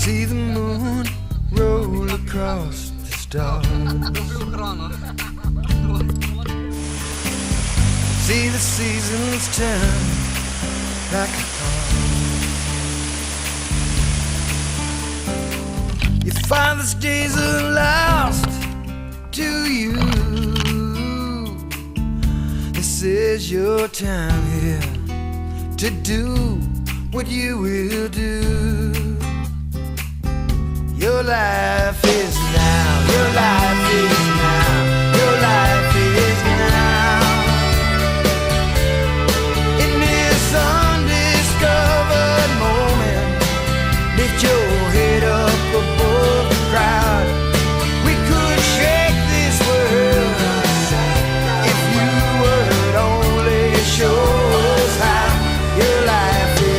See the moon roll across the stars. See the seasons turn like a heart. Your father's days are lost to you. This is your time here to do what you will do. Your life is now, your life is now, your life is now. In this undiscovered moment, lift your head up above the crowd. We could shake this world if you would only show us how. Your life is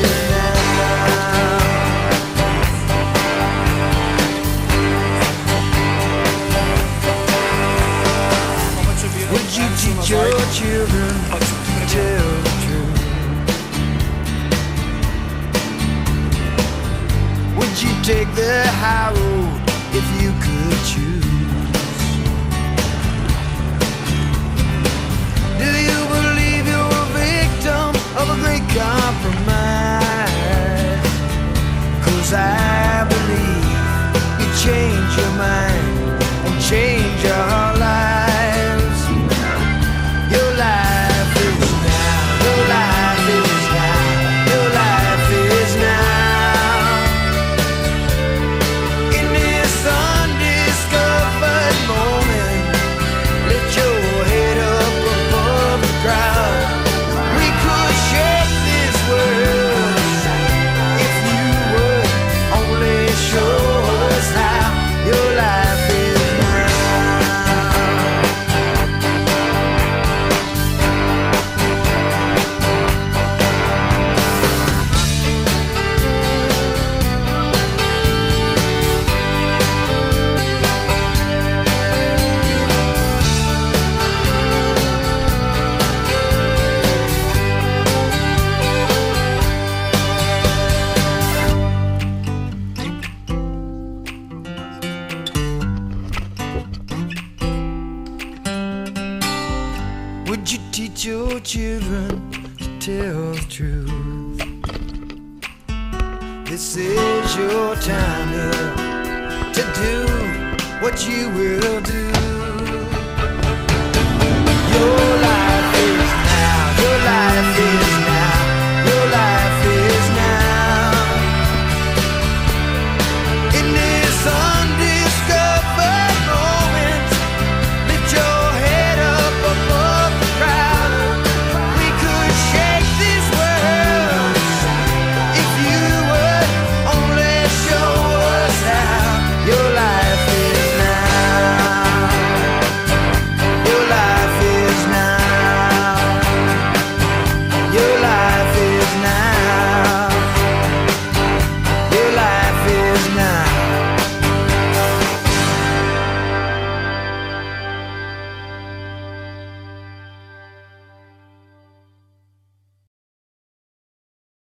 teach your children to tell the truth? Would you take the high road if you could choose? Do you believe you're a victim of a great compromise? 'Cause I believe you change your mind and change your life. Would you teach your children to tell the truth? This is your time here to do what you will do.